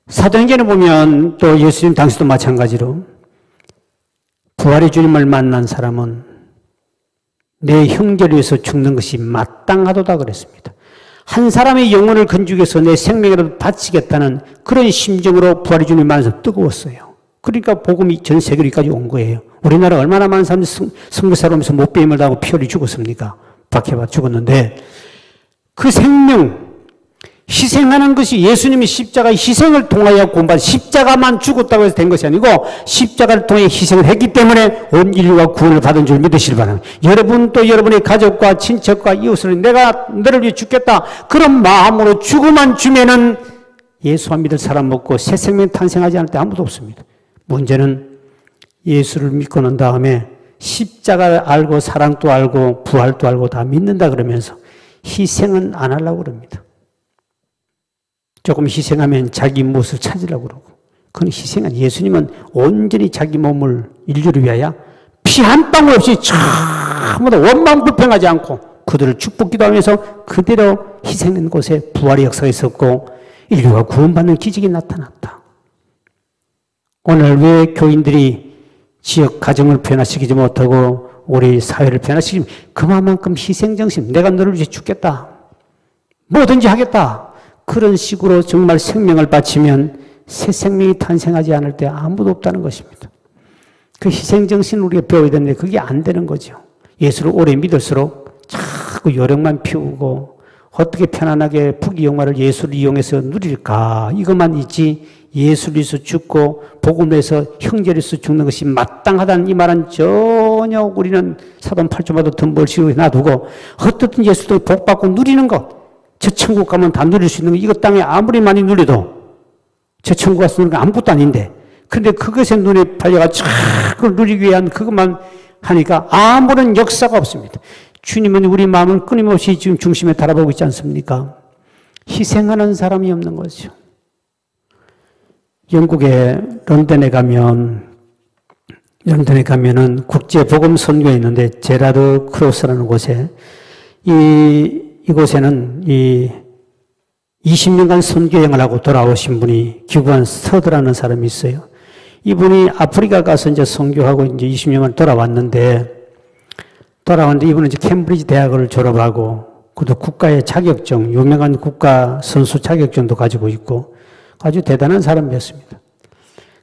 사도행전에 보면 또 예수님 당시도 마찬가지로 부활의 주님을 만난 사람은 내 형제를 위해서 죽는 것이 마땅하도다 그랬습니다. 한 사람의 영혼을 건축해서 내 생명이라도 바치겠다는 그런 심정으로 부활의 주님을 만나서 뜨거웠어요. 그러니까 복음이 전 세계로까지 온 거예요. 우리나라 얼마나 많은 사람들이 선교사로 하면서 못배임을 당하고 피 흘리 죽었습니까? 박해받아 죽었는데 그 생명 희생하는 것이 예수님이 십자가 희생을 통하여 구원받은 십자가만 죽었다고 해서 된 것이 아니고 십자가를 통해 희생을 했기 때문에 온 인류가 구원을 받은 줄 믿으시기 바랍니다. 여러분 또 여러분의 가족과 친척과 이웃을 내가 너를 위해 죽겠다 그런 마음으로 죽음만 주면은 예수만 믿을 사람 없고 새 생명 탄생하지 않을 때 아무도 없습니다. 문제는 예수를 믿고 난 다음에 십자가를 알고 사랑도 알고 부활도 알고 다 믿는다 그러면서 희생은 안 하려고 그럽니다. 조금 희생하면 자기 무엇을 찾으려고 그러고 그건 희생은 예수님은 온전히 자기 몸을 인류를 위하여 피 한 방울 없이 전부 다 원망불평하지 않고 그들을 축복 기도하면서 그대로 희생된 곳에 부활의 역사가 있었고 인류가 구원받는 기적이 나타났다. 오늘 왜 교인들이 지역 가정을 변화시키지 못하고 우리 사회를 변화시키지 그만큼 희생정신 내가 너를 위해 죽겠다 뭐든지 하겠다 그런 식으로 정말 생명을 바치면 새 생명이 탄생하지 않을 때 아무도 없다는 것입니다. 그 희생정신을 우리가 배워야 되는데 그게 안 되는 거죠. 예수를 오래 믿을수록 자꾸 요령만 피우고 어떻게 편안하게 부귀영화를 예수를 이용해서 누릴까 이것만 있지 예수를 위해서 죽고 복음을 위해서 형제를 위해서 죽는 것이 마땅하다는 이 말은 전혀 우리는 사돈 8조마다 돈 벌시고 놔두고 어떻든 예수를 복 받고 누리는 것 저 천국 가면 다 누릴 수 있는 거 이거 땅에 아무리 많이 누려도 저 천국 가서 누리는 거 아무것도 아닌데 근데 그것에 눈에 팔려가 그걸 누리기 위한 그것만 하니까 아무런 역사가 없습니다. 주님은 우리 마음을 끊임없이 지금 중심에 달아보고 있지 않습니까? 희생하는 사람이 없는 거죠. 영국의 런던에 가면은 국제 복음 선교에 있는데 제라드 크로스라는 곳에 이곳에는 20년간 선교여행을 하고 돌아오신 분이 기구한 스터드라는 사람이 있어요. 이분이 아프리카 가서 이제 선교하고 이제 20년간 돌아왔는데 이분은 이제 캠브리지 대학을 졸업하고 그도 국가의 자격증, 유명한 국가 선수 자격증도 가지고 있고 아주 대단한 사람이었습니다.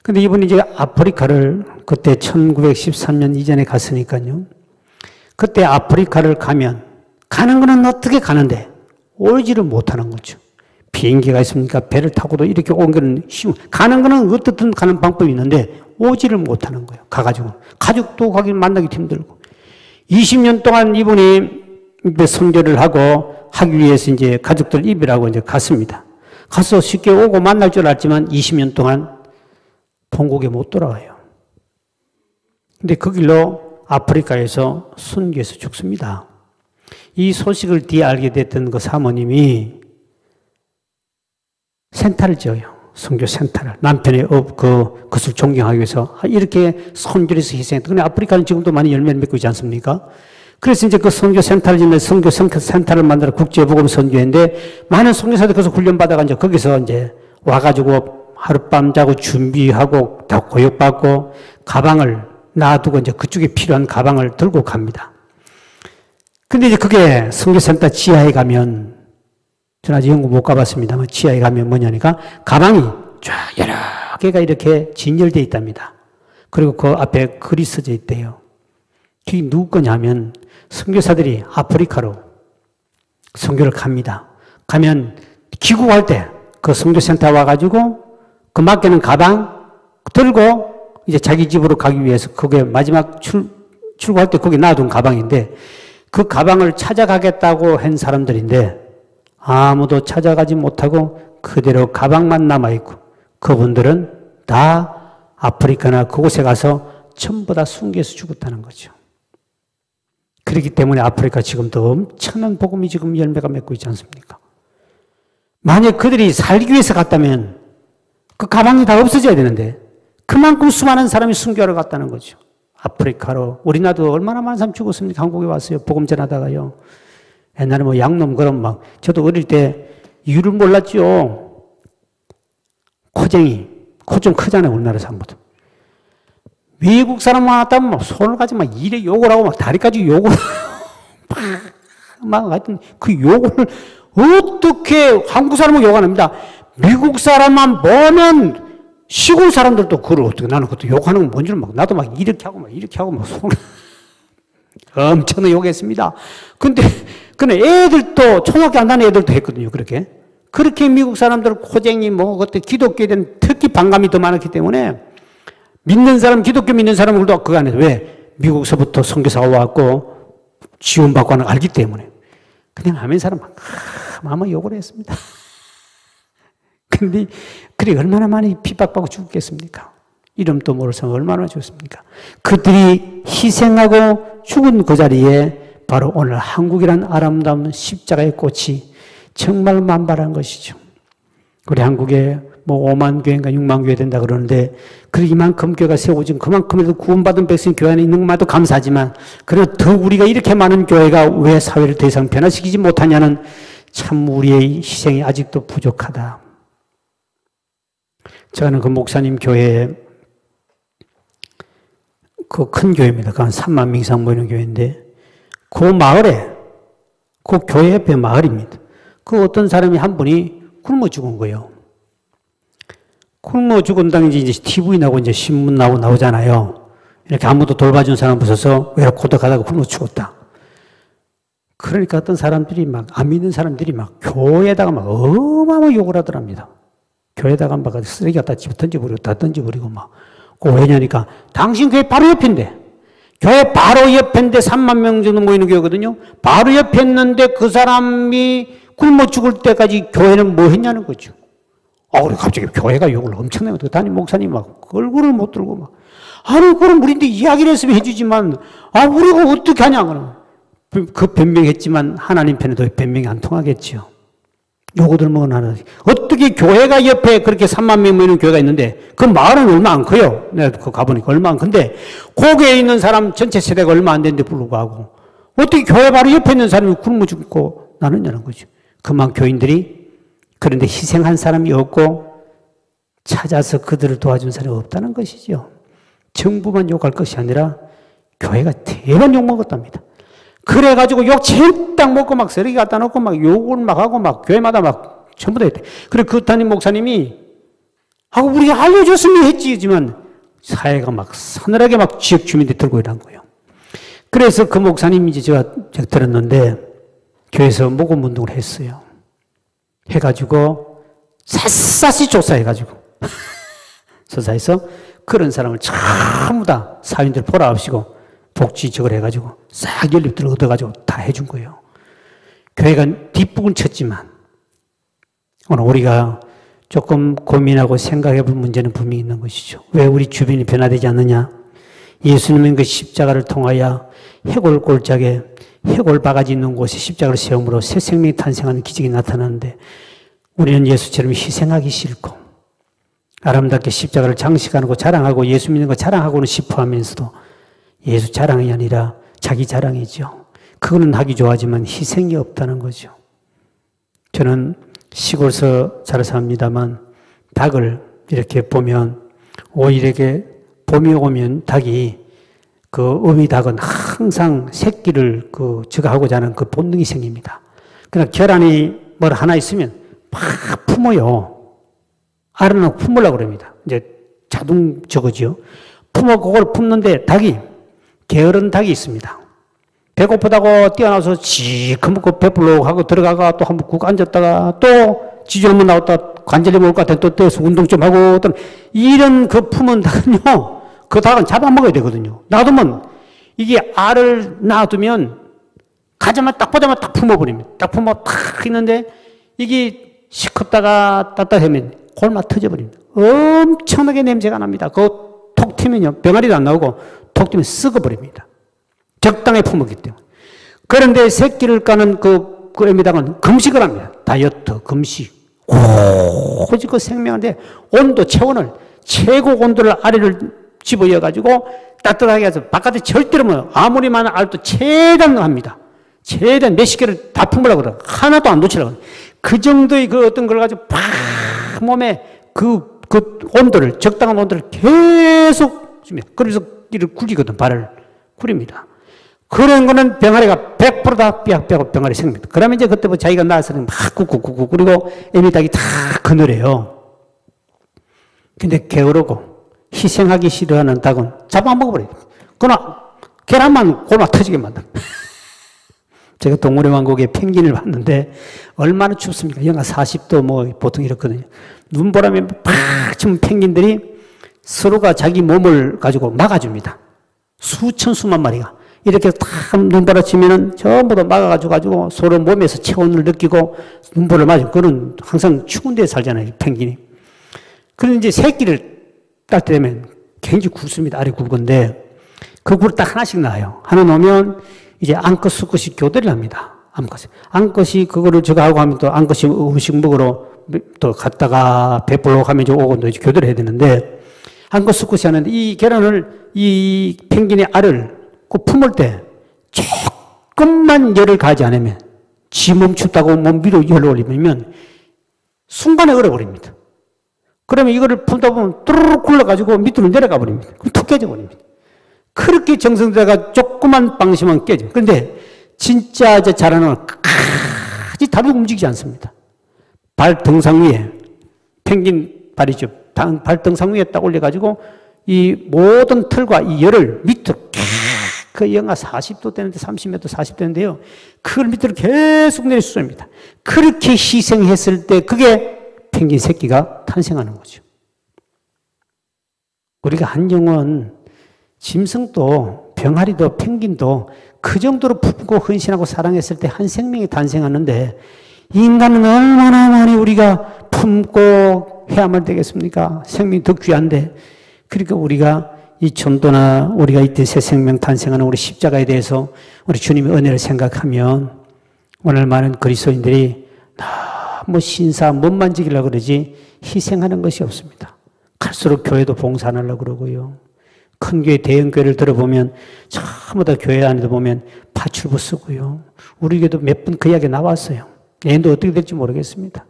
근데 이분이 이제 아프리카를 그때 1913년 이전에 갔으니까요. 그때 아프리카를 가면 가는 거는 어떻게 가는데 오지를 못하는 거죠. 비행기가 있습니까? 배를 타고도 이렇게 온 거는 쉬운. 가는 거는 어떻든 가는 방법이 있는데 오지를 못하는 거예요. 가가지고 가족도 가기 만나기 힘들고 20년 동안 이분이 선교를 하고 하기 위해서 이제 가족들 입이라고 이제 갔습니다. 가서 쉽게 오고 만날 줄 알았지만 20년 동안 본국에 못 돌아와요. 근데 그 길로 아프리카에서 순교해서 죽습니다. 이 소식을 뒤에 알게 됐던 그 사모님이 센터를 지어요. 선교 센터를. 남편의 그것을 존경하기 위해서 이렇게 선교에서 희생했다. 근데 아프리카는 지금도 많이 열매를 맺고 있지 않습니까? 그래서 이제 그 선교 센터를 짓는 선교 센터를 만들어 국제복음 선교했는데 많은 선교사들 거기서 훈련받아가 이제 거기서 이제 와가지고 하룻밤 자고 준비하고 다 교육받고 가방을 놔두고 이제 그쪽에 필요한 가방을 들고 갑니다. 근데 이제 그게 선교센터 지하에 가면 저는 아직 영국 못 가봤습니다만 지하에 가면 뭐냐니까 가방이 쫙 여러 개가 이렇게 진열되어 있답니다. 그리고 그 앞에 글이 써져 있대요. 그게 누구 거냐면 선교사들이 아프리카로 선교를 갑니다. 가면 귀국할 때 그 선교센터 와가지고 그 맡기는 가방 들고 이제 자기 집으로 가기 위해서 그게 마지막 출국할 때 거기 놔둔 가방인데 그 가방을 찾아가겠다고 한 사람들인데 아무도 찾아가지 못하고 그대로 가방만 남아있고 그분들은 다 아프리카나 그곳에 가서 전부 다 순교해서 죽었다는 거죠. 그렇기 때문에 아프리카 지금도 엄청난 복음이 지금 열매가 맺고 있지 않습니까? 만약 그들이 살기 위해서 갔다면 그 가방이 다 없어져야 되는데 그만큼 수많은 사람이 순교하러 갔다는 거죠. 아프리카로. 우리나라도 얼마나 많은 사람 죽었습니까? 한국에 왔어요. 복음 전하다가요. 옛날에 뭐 양놈 그럼 막 저도 어릴 때 이유를 몰랐죠. 코쟁이. 코 좀 크잖아요. 우리나라 사람보다. 외국 사람 왔다면 막 손을 가지고 막 이래 욕을 하고 막 다리까지 욕을 막 하여튼 그 욕을 어떻게 한국 사람은 욕 안 합니다. 미국 사람만 보면 시골 사람들도 그걸 어떻게 나는 그것도 욕하는 건 뭔지를 막 나도 막 이렇게 하고 막 손을 엄청나게 욕했습니다. 근데 애들도 초등학교 안 다니는 애들도 했거든요. 그렇게 미국 사람들 코쟁이 뭐 그때 기독교에 대한 특히 반감이 더 많았기 때문에 믿는 사람 기독교 믿는 사람들도 그거 안 해요. 왜? 미국서부터 선교사가 왔고 지원받고 하는 걸 알기 때문에. 그냥 아멘 사람 아마 욕을 했습니다. 근데 그래 얼마나 많이 핍박받고 죽겠습니까? 이름도 모를 사람 얼마나 죽었습니까? 그들이 희생하고 죽은 그 자리에 바로 오늘 한국이란 아름다운 십자가의 꽃이 정말 만발한 것이죠. 우리 한국에 뭐 5만 교회인가 6만 교회 된다 그러는데 이만큼 교회가 세워진 그만큼에도 구원받은 백성 교회 안에 있는 것만도 감사하지만 그래도 더 우리가 이렇게 많은 교회가 왜 사회를 더 이상 변화시키지 못하냐는 참 우리의 희생이 아직도 부족하다. 저는 그 목사님 교회에 그 큰 교회입니다. 그 한 3만 명 이상 모이는 교회인데 그 마을에 그 교회 옆에 마을입니다. 그 어떤 사람이 한 분이 굶어 죽은 거예요. 굶어 죽은 당시 이제 TV 나고 이제 신문 나오잖아요. 이렇게 아무도 돌봐준 사람 없어서 외롭고 고독하다가 굶어 죽었다. 그러니까 어떤 사람들이 막 안 믿는 사람들이 막 교회에다가 막 어마어마하게 욕을 하더랍니다. 교회에다가 막 쓰레기 갖다 집어 던져버리고 막. 왜냐니까 당신 교회 바로 옆인데 교회 바로 옆인데 3만 명 정도 모이는 교회거든요. 바로 옆에 있는데 그 사람이 굶어 죽을 때까지 교회는 뭐 했냐는 거죠. 그래 갑자기 교회가 욕을 엄청나게 하고 담임 목사님 막 얼굴을 못 들고 막 그럼 우리한테 이야기를 했으면 해주지만 우리가 어떻게 하냐 그러면 그 변명했지만 하나님 편에도 변명이 안 통하겠죠. 요거들 뭐 하나 어떻게 교회가 옆에 그렇게 3만 명 모이는 교회가 있는데 그 마을은 얼마 안 커요. 내가 그 가보니까 얼마 안 큰데 거기에 있는 사람 전체 세대가 얼마 안 되는데 불구하고 어떻게 교회 바로 옆에 있는 사람이 굶어 죽고 나느냐는 거죠. 그만 교인들이 그런데 희생한 사람이 없고 찾아서 그들을 도와준 사람이 없다는 것이죠. 정부만 욕할 것이 아니라 교회가 대번 욕먹었답니다. 그래가지고 욕 제일 딱 먹고 막 쓰레기 갖다 놓고 막 욕을 막 하고 막 교회마다 막 전부 다 했대. 그래 그 담임 목사님이 우리가 알려줬으면 했지만 사회가 막 서늘하게 막 지역 주민들이 들고 이런 거예요. 그래서 그 목사님이 이제 제가 들었는데 교회에서 모금 운동을 했어요. 해가지고 샅샅이 조사해가지고 조사해서 그런 사람을 전부 다 사인들 보라 없이고 복지 저걸 해가지고 싹 연립들을 얻어가지고 다 해준 거예요. 교회가 뒷북을 쳤지만 오늘 우리가 조금 고민하고 생각해 볼 문제는 분명히 있는 것이죠. 왜 우리 주변이 변화되지 않느냐? 예수님은 그 십자가를 통하여 해골 골짜기에 해골 바가지 있는 곳에 십자가를 세움으로 새 생명이 탄생하는 기적이 나타나는데 우리는 예수처럼 희생하기 싫고 아름답게 십자가를 장식하고 자랑하고 예수 믿는 거 자랑하고는 싶어 하면서도 예수 자랑이 아니라 자기 자랑이죠. 그거는 하기 좋아하지만 희생이 없다는 거죠. 저는 시골서 잘 삽니다만 닭을 이렇게 보면 오히려 이렇게 봄이 오면 닭이 그 어미 닭은 항상 새끼를 저거 하고자 하는 그 본능이 생깁니다. 그러나 계란이 뭘 하나 있으면 막 품어요. 알아는 품으려고 그럽니다. 이제 자동 저거죠. 품어 그걸 품는데 닭이 게으른 닭이 있습니다. 배고프다고 뛰어나서 지금 먹고 배불러 하고 들어가가 또 한번 국 앉았다가 또 지주 한번 나왔다 관절이 먹을 것 같아 또 떼어서 운동 좀 하고 또 이런 그 품은 닭은요. 그 닭은 잡아먹어야 되거든요. 놔두면 이게 알을 놔두면 가자마자 딱 보자마자 딱 품어버립니다. 딱 품어 탁 있는데 이게 시컸다가 따뜻하면 골마 터져버립니다. 엄청나게 냄새가 납니다. 그거 톡 튀면요. 병아리도 안 나오고 톡 튀면 썩어버립니다. 적당히 품었기 때문에. 그런데 새끼를 까는 그 애미닭은 금식을 합니다. 다이어트, 금식. 오직 그 생명한테 온도, 체온을, 최고 온도를 아래를 집어여가지고 따뜻하게 해서 바깥에 절대로 뭐 아무리 많은 알도 최대한 합니다. 최대한 몇십 개를 다 품으려고 그래요. 하나도 안 놓치려고 그래요. 그 정도의 그 어떤 걸 가지고 팍 몸에 그 온도를, 적당한 온도를 계속 줍니다. 그러면서 이를 굴리거든, 발을 굴립니다. 그런 거는 병아리가 100%다 삐약삐약 병아리 생깁니다. 그러면 이제 그때부터 자기가 낳아서는 막 꾹꾹꾹꾹 그리고 애미닭이 다 그늘해요. 근데 게으르고 희생하기 싫어하는 닭은 잡아먹어버려요. 그러나 계란만 골마 터지게 만들어. 제가 동물의 왕국에 펭귄을 봤는데 얼마나 춥습니까? 영하 40도 뭐 보통 이렇거든요. 눈보라면 팍 치면 펭귄들이 서로가 자기 몸을 가지고 막아줍니다. 수천 수만 마리가. 이렇게 탁 눈보라 치면은 전부 다 막아가지고 서로 몸에서 체온을 느끼고 눈보라를 맞으면 그거는 항상 추운 데에 살잖아요, 펭귄이. 그런데 이제 새끼를 딸 때 되면 굉장히 굵습니다. 알이 굵은데 그 굴을 딱 하나씩 낳아요. 하나 놓으면 이제 암컷, 수컷이 교대를 합니다. 암컷이 그거를 저거 하고 하면 또 암컷이 음식 먹으러 또 갔다가 배불러 가면 이제 오고 또 이제 교대를 해야 되는데 암컷, 수컷이 하는데 이 계란을 이 펭귄의 알을 그 품을 때 조금만 열을 가하지 않으면 지 몸 춥다고 몸 위로 열을 올리면 순간에 얼어버립니다. 그러면 이거를 품다 보면 뚜루룩 굴러가지고 밑으로 내려가 버립니다. 그럼 툭 깨져 버립니다. 그렇게 정성들어가 조그만 방심은 깨져. 그런데 진짜 이제 자라는 건 끝까지 다리 움직이지 않습니다. 발 등상 위에 펭귄 발이죠. 발 등상 위에 딱 올려가지고 이 모든 털과 이 열을 밑으로 그 영하 40도 되는데 30몇 도 40도 되는데요. 그걸 밑으로 계속 내려주습니다. 그렇게 희생했을 때 그게 펭귄 새끼가 탄생하는 거죠. 우리가 한 영혼, 짐승도 병아리도 펭귄도 그 정도로 품고 헌신하고 사랑했을 때 한 생명이 탄생하는데 인간은 얼마나 많이 우리가 품고 해야만 되겠습니까? 생명이 더 귀한데 그러니까 우리가 이 전도나 우리가 이때 새 생명 탄생하는 우리 십자가에 대해서 우리 주님의 은혜를 생각하면 오늘 많은 그리스도인들이 너무 신사 못 만지기려고 그러지 희생하는 것이 없습니다. 갈수록 교회도 봉사 안 하려고 그러고요. 큰 교회, 대형 교회를 들어보면 전부 다 교회 안에도 보면 파출부 쓰고요. 우리 교회도 몇 분 그 이야기 나왔어요. 내년도 어떻게 될지 모르겠습니다.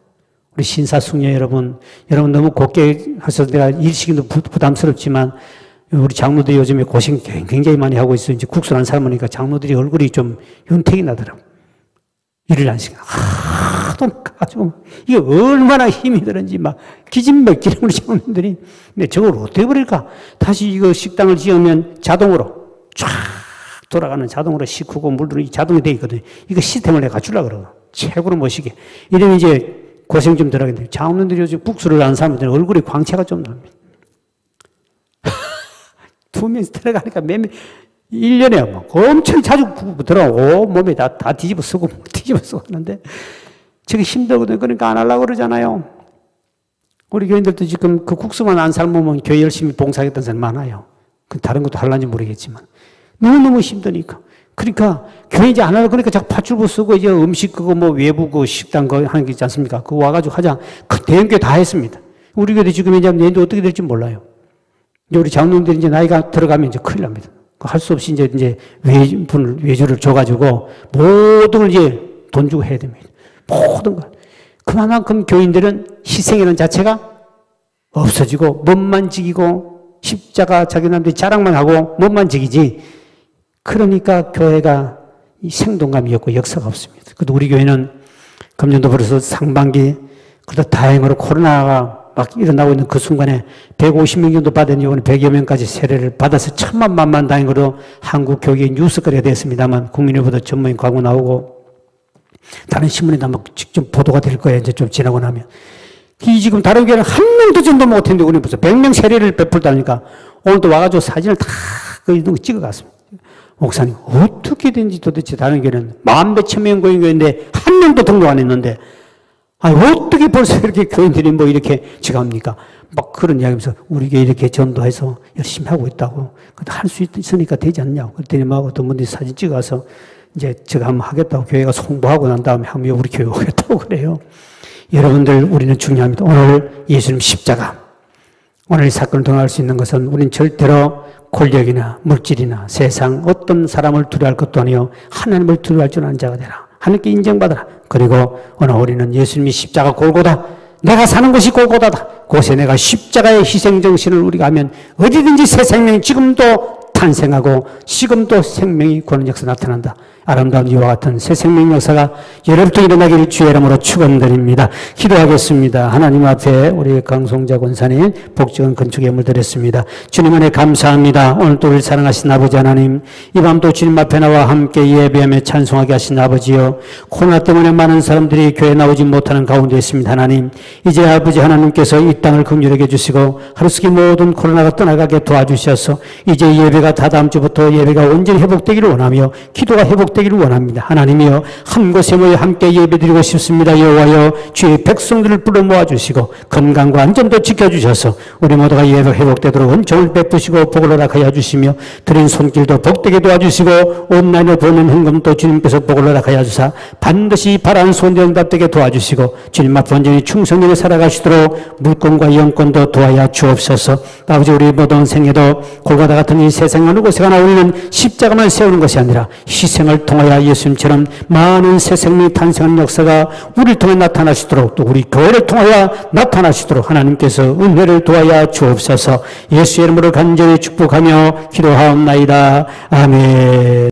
우리 신사숙녀 여러분 너무 곱게 하셔서 내가 일시기도 부담스럽지만 우리 장로들이 요즘에 고생 굉장히 많이 하고 있어요. 이제 국수를 안 삶으니까 장로들이 얼굴이 좀 윤택이 나더라고요. 일을 안 시켜. 하도 가지고 이게 얼마나 힘이 드는지 막 기진맥기를 우리 장로들이. 근데 저걸 어떻게 버릴까? 다시 이거 식당을 지으면 자동으로 쫙 돌아가는 자동으로 식후고 물들은 이 자동이 돼 있거든요. 이거 시스템을 내가 갖추려고 그러고 최고로 멋있게. 이러면 이제 고생 좀 덜 하겠네요. 장로들이 요즘 국수를 안 사면 얼굴에 광채가 좀 납니다. 두 명이 들어가니까 1년에 막 엄청 자주 들어오고 몸에 다 뒤집어 쓰고 하는데 저게 힘들거든요. 그러니까 안 하려고 그러잖아요. 우리 교인들도 지금 그 국수만 안 삶으면 교회 열심히 봉사하겠다는 사람 많아요. 다른 것도 하려는지 모르겠지만 너무너무 힘드니까. 그러니까 교회 이제 안 하려고 그러니까 자꾸 팥죽을 쓰고 이제 음식 그거 뭐 외부 그 식당 거 하는 게 있지 않습니까? 그거 와가지고 하자. 그 대형교회 다 했습니다. 우리 교회도 지금 이제 내년도 어떻게 될지 몰라요. 이제 우리 장로님들이 이제 나이가 들어가면 이제 큰일 납니다. 할 수 없이 이제 외주를 줘가지고 모든 걸 이제 돈 주고 해야 됩니다. 모든 걸. 그만큼 교인들은 희생이라는 자체가 없어지고 몸만 지키고 십자가 자기네들이 자랑만 하고 몸만 지키지. 그러니까 교회가 이 생동감이 없고 역사가 없습니다. 그래도 우리 교회는 금년도 벌써 상반기 그래도 다행으로 코로나가 막 일어나고 있는 그 순간에 150명 정도 받은 이번에 100여 명까지 세례를 받아서 천만만만 다행으로 한국 교육의 뉴스거리가 됐습니다만 국민일보도 전문인 광고 나오고 다른 신문에다 막 직접 보도가 될 거예요. 이제 좀 지나고 나면. 이 지금 다른 교회는 한 명도 전도 못했는데 우리는 벌써 100명 세례를 베풀다니까 오늘도 와가지고 사진을 다 찍어갔습니다. 목사님 어떻게든지 도대체 다른 교회는 10,000몇 명 고인 교회인데 한 명도 등록 안 했는데 아니, 어떻게 벌써 이렇게 교인들이 뭐 이렇게 지갑니까? 막 그런 이야기 하면서 우리 교회 이렇게 전도해서 열심히 하고 있다고. 할 수 있으니까 되지 않냐고. 그랬더니 막 어떤 분들이 사진 찍어서 이제 제가 한번 하겠다고 교회가 송부하고 난 다음에 한번 우리 교회 오겠다고 그래요. 여러분들 우리는 중요합니다. 오늘 예수님 십자가. 오늘 이 사건을 통할 수 있는 것은 우리는 절대로 권력이나 물질이나 세상 어떤 사람을 두려워할 것도 아니요. 하나님을 두려워할 줄 아는 자가 되라. 하나님께 인정받아라. 그리고 오늘 우리는 예수님이 십자가 골고다. 내가 사는 것이 골고다다. 그곳에 내가 십자가의 희생정신을 우리가 하면 어디든지 새 생명이 지금도 탄생하고 지금도 생명이 구하는 역사 나타난다. 아름다운 이와 같은 새 생명 역사가 여러분도 일어나기를 주의 이름으로 축원드립니다. 기도하겠습니다. 하나님 앞에 우리 강송자 권사님 복적은 건축에 물들였습니다. 주님 안에 감사합니다. 오늘도 우리를 사랑하신 아버지 하나님, 이 밤도 주님 앞에 나와 함께 예배하며 찬송하게 하신 아버지요, 코로나 때문에 많은 사람들이 교회에 나오지 못하는 가운데 있습니다. 하나님, 이제 아버지 하나님께서 이 땅을 긍휼하게 해주시고 하루속히 모든 코로나가 떠나가게 도와주셔서 이제 예배가 다 다음 주부터 예배가 온전히 회복되기를 원하며 기도가 회복되기를 원합니다. 하나님이여, 한 곳에 모여 함께 예배드리고 싶습니다. 여호와여, 주의 백성들을 불러 모아주시고 건강과 안전도 지켜주셔서 우리 모두가 예배가 회복되도록 은총을 베푸시고 복을 허락하여 주시며 드린 손길도 복되게 도와주시고 온라인으로 보낸 헌금도 주님께서 복을 허락하여 주사 반드시 바라는 소원에 응답되게 도와주시고 주님 앞에 온전히 충성되게 살아가시도록 물권과 영권도 도와야 주옵소서. 아버지, 우리 모든 생애도 골고다 같은 이 세상 어느 곳에 가나 우리는 십자가만 세우는 것이 아니라 희생을 통하여 예수님처럼 많은 새 생명이 탄생하는 역사가 우리를 통해 나타나시도록 또 우리 교회를 통하여 나타나시도록 하나님께서 은혜를 도와야 주옵소서. 예수의 이름으로 간절히 축복하며 기도하옵나이다. 아멘.